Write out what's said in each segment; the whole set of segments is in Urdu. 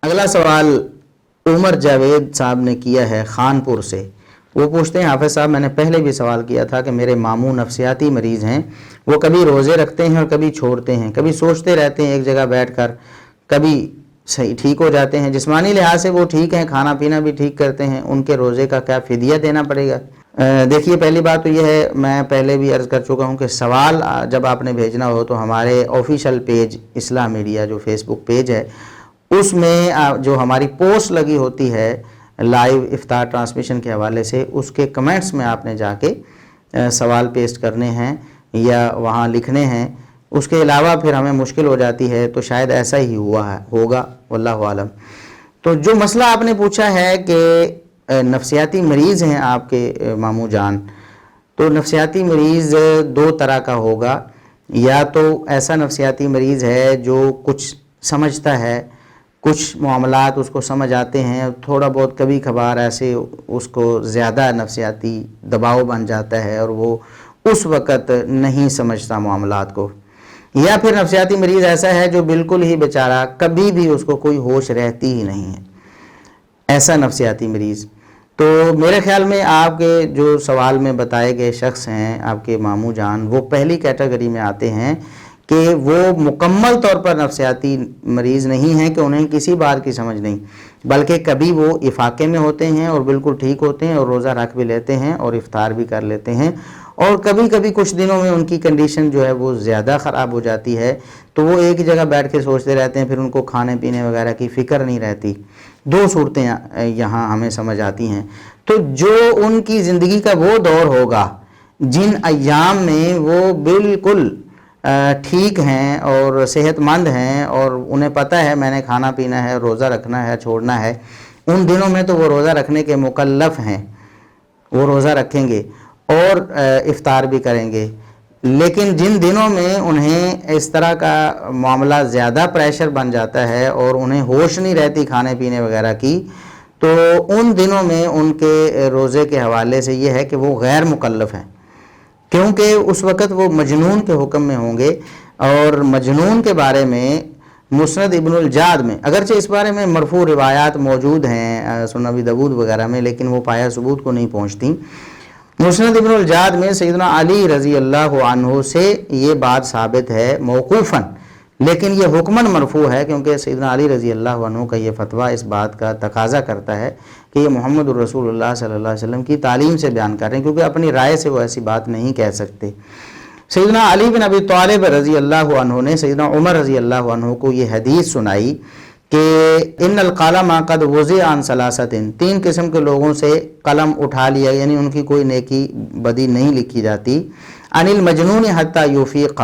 اگلا سوال عمر جاوید صاحب نے کیا ہے خانپور سے۔ وہ پوچھتے ہیں حافظ صاحب، میں نے پہلے بھی سوال کیا تھا کہ میرے ماموں نفسیاتی مریض ہیں، وہ کبھی روزے رکھتے ہیں اور کبھی چھوڑتے ہیں، کبھی سوچتے رہتے ہیں ایک جگہ بیٹھ کر، کبھی صحیح ٹھیک ہو جاتے ہیں، جسمانی لحاظ سے وہ ٹھیک ہیں، کھانا پینا بھی ٹھیک کرتے ہیں، ان کے روزے کا کیا فدیہ دینا پڑے گا؟ دیکھیے، پہلی بات تو یہ ہے، میں پہلے بھی عرض کر چکا ہوں کہ سوال جب آپ نے بھیجنا ہو تو ہمارے آفیشیل پیج اصلاح میڈیا جو فیس بک پیج ہے، اس میں جو ہماری پوسٹ لگی ہوتی ہے لائیو افطار ٹرانسمیشن کے حوالے سے، اس کے کمنٹس میں آپ نے جا کے سوال پیسٹ کرنے ہیں یا وہاں لکھنے ہیں۔ اس کے علاوہ پھر ہمیں مشکل ہو جاتی ہے، تو شاید ایسا ہی ہوگا، واللہ عالم۔ تو جو مسئلہ آپ نے پوچھا ہے کہ نفسیاتی مریض ہیں آپ کے ماموں جان، تو نفسیاتی مریض دو طرح کا ہوگا۔ یا تو ایسا نفسیاتی مریض ہے جو کچھ سمجھتا ہے، کچھ معاملات اس کو سمجھ آتے ہیں، تھوڑا بہت کبھی کبھار ایسے اس کو زیادہ نفسیاتی دباؤ بن جاتا ہے اور وہ اس وقت نہیں سمجھتا معاملات کو۔ یا پھر نفسیاتی مریض ایسا ہے جو بالکل ہی بیچارہ کبھی بھی اس کو کوئی ہوش رہتی ہی نہیں ہے، ایسا نفسیاتی مریض۔ تو میرے خیال میں آپ کے جو سوال میں بتائے گئے شخص ہیں آپ کے ماموں جان، وہ پہلی کیٹیگری میں آتے ہیں کہ وہ مکمل طور پر نفسیاتی مریض نہیں ہیں کہ انہیں کسی بات کی سمجھ نہیں، بلکہ کبھی وہ افاقے میں ہوتے ہیں اور بالکل ٹھیک ہوتے ہیں اور روزہ رکھ بھی لیتے ہیں اور افطار بھی کر لیتے ہیں، اور کبھی کبھی کچھ دنوں میں ان کی کنڈیشن جو ہے وہ زیادہ خراب ہو جاتی ہے، تو وہ ایک جگہ بیٹھ کے سوچتے رہتے ہیں، پھر ان کو کھانے پینے وغیرہ کی فکر نہیں رہتی۔ دو صورتیں یہاں ہمیں سمجھ آتی ہیں۔ تو جو ان کی زندگی کا وہ دور ہوگا جن ایام میں وہ بالکل ٹھیک ہیں اور صحت مند ہیں اور انہیں پتہ ہے میں نے کھانا پینا ہے، روزہ رکھنا ہے، چھوڑنا ہے، ان دنوں میں تو وہ روزہ رکھنے کے مکلف ہیں، وہ روزہ رکھیں گے اور افطار بھی کریں گے۔ لیکن جن دنوں میں انہیں اس طرح کا معاملہ زیادہ پریشر بن جاتا ہے اور انہیں ہوش نہیں رہتی کھانے پینے وغیرہ کی، تو ان دنوں میں ان کے روزے کے حوالے سے یہ ہے کہ وہ غیر مکلف ہیں، کیونکہ اس وقت وہ مجنون کے حکم میں ہوں گے۔ اور مجنون کے بارے میں مسند ابن الجاد میں، اگرچہ اس بارے میں مرفوع روایات موجود ہیں سنن ابی داؤد وغیرہ میں، لیکن وہ پایہ ثبوت کو نہیں پہنچتی۔ مسند ابن الجاد میں سیدنا علی رضی اللہ عنہ سے یہ بات ثابت ہے موقوفاً، لیکن یہ حکماً مرفوع ہے، کیونکہ سیدنا علی رضی اللہ عنہ کا یہ فتویٰ اس بات کا تقاضا کرتا ہے کہ یہ محمد الرسول اللہ صلی اللہ علیہ وسلم کی تعلیم سے بیان کر رہے ہیں، کیونکہ اپنی رائے سے وہ ایسی بات نہیں کہہ سکتے۔ سیدنا علی بن ابی طالب رضی اللہ عنہ نے سیدنا عمر رضی اللہ عنہ کو یہ حدیث سنائی کہ ان القلم قد وضع عن ثلاثۃ، تین قسم کے لوگوں سے قلم اٹھا لیا، یعنی ان کی کوئی نیکی بدی نہیں لکھی جاتی۔ عن المجنون حتی یفیق،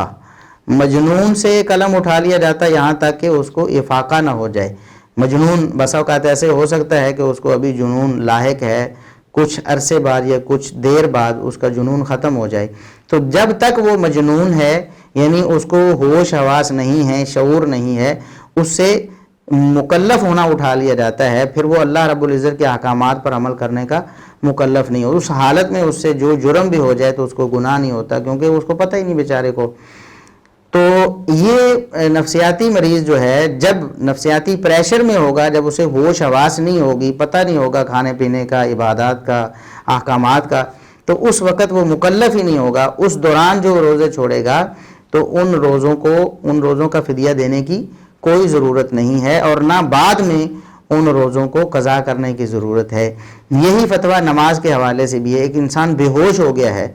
مجنون سے قلم اٹھا لیا جاتا یہاں تک کہ اس کو افاقہ نہ ہو جائے۔ مجنون بسا اوقات ایسے ہو سکتا ہے کہ اس کو ابھی جنون لاحق ہے، کچھ عرصے بعد یا کچھ دیر بعد اس کا جنون ختم ہو جائے، تو جب تک وہ مجنون ہے، یعنی اس کو ہوش حواس نہیں ہے، شعور نہیں ہے، اس سے مکلف ہونا اٹھا لیا جاتا ہے، پھر وہ اللہ رب العزت کے احکامات پر عمل کرنے کا مکلف نہیں ہو۔ اس حالت میں اس سے جو جرم بھی ہو جائے تو اس کو گناہ نہیں ہوتا، کیونکہ اس کو پتہ ہی نہیں بیچارے کو۔ تو یہ نفسیاتی مریض جو ہے، جب نفسیاتی پریشر میں ہوگا، جب اسے ہوش حواس نہیں ہوگی، پتہ نہیں ہوگا کھانے پینے کا، عبادات کا، احکامات کا، تو اس وقت وہ مکلف ہی نہیں ہوگا۔ اس دوران جو روزے چھوڑے گا تو ان روزوں کا فدیہ دینے کی کوئی ضرورت نہیں ہے، اور نہ بعد میں ان روزوں کو قضا کرنے کی ضرورت ہے۔ یہی فتویٰ نماز کے حوالے سے بھی ہے۔ ایک انسان بے ہوش ہو گیا ہے،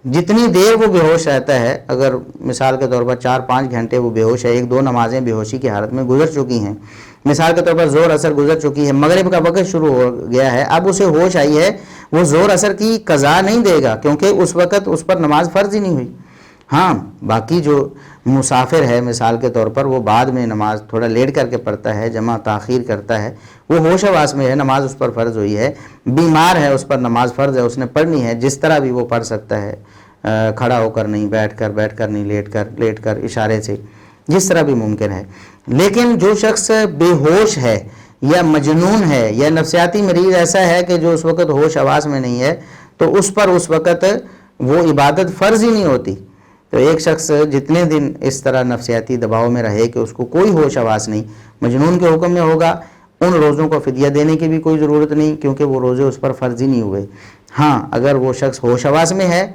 جتنی دیر وہ بے ہوش رہتا ہے، اگر مثال کے طور پر 4-5 گھنٹے وہ بے ہوش ہے، 1-2 نمازیں بے ہوشی کی حالت میں گزر چکی ہیں، مثال کے طور پر زور اثر گزر چکی ہے، مغرب کا وقت شروع ہو گیا ہے، اب اسے ہوش آئی ہے، وہ زور اثر کی قضا نہیں دے گا، کیونکہ اس وقت اس پر نماز فرض ہی نہیں ہوئی۔ ہاں، باقی جو مسافر ہے مثال کے طور پر، وہ بعد میں نماز تھوڑا لیٹ کر کے پڑھتا ہے، جمع تاخیر کرتا ہے، وہ ہوش حواس میں ہے، نماز اس پر فرض ہوئی ہے۔ بیمار ہے، اس پر نماز فرض ہے، اس نے پڑھنی ہے، جس طرح بھی وہ پڑھ سکتا ہے، کھڑا ہو کر نہیں، بیٹھ کر نہیں، لیٹ کر اشارے سے، جس طرح بھی ممکن ہے۔ لیکن جو شخص بے ہوش ہے یا مجنون ہے یا نفسیاتی مریض ایسا ہے کہ جو اس وقت ہوش حواس میں نہیں ہے، تو اس پر اس وقت وہ عبادت فرض ہی نہیں ہوتی۔ تو ایک شخص جتنے دن اس طرح نفسیاتی دباؤ میں رہے کہ اس کو کوئی ہوش حواس نہیں، مجنون کے حکم میں ہوگا، ان روزوں کو فدیہ دینے کی بھی کوئی ضرورت نہیں، کیونکہ وہ روزے اس پر فرض ہی نہیں ہوئے۔ ہاں اگر وہ شخص ہوش حواس میں ہے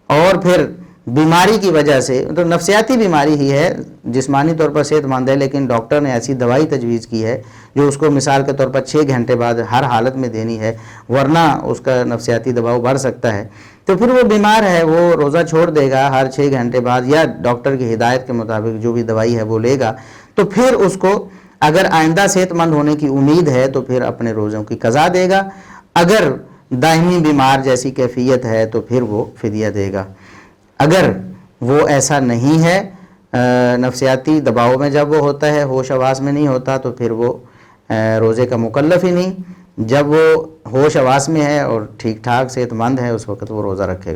اور پھر بیماری کی وجہ سے، تو نفسیاتی بیماری ہی ہے، جسمانی طور پر صحت مند ہے لیکن ڈاکٹر نے ایسی دوائی تجویز کی ہے جو اس کو مثال کے طور پر 6 گھنٹے بعد ہر حالت میں دینی ہے، ورنہ اس کا نفسیاتی دباؤ بڑھ سکتا ہے، تو پھر وہ بیمار ہے، وہ روزہ چھوڑ دے گا ہر 6 گھنٹے بعد، یا ڈاکٹر کی ہدایت کے مطابق جو بھی دوائی ہے وہ لے گا، تو پھر اس کو اگر آئندہ صحت مند ہونے کی امید ہے تو پھر اپنے روزوں کی قضا دے گا، اگر دائمی بیمار جیسی کیفیت ہے تو پھر وہ فدیہ دے گا۔ اگر وہ ایسا نہیں ہے، نفسیاتی دباؤ میں جب وہ ہوتا ہے، ہوش حواس میں نہیں ہوتا، تو پھر وہ روزے کا مکلف ہی نہیں۔ جب وہ ہوش حواس میں ہے اور ٹھیک ٹھاک صحت مند ہے اس وقت وہ روزہ رکھے گا۔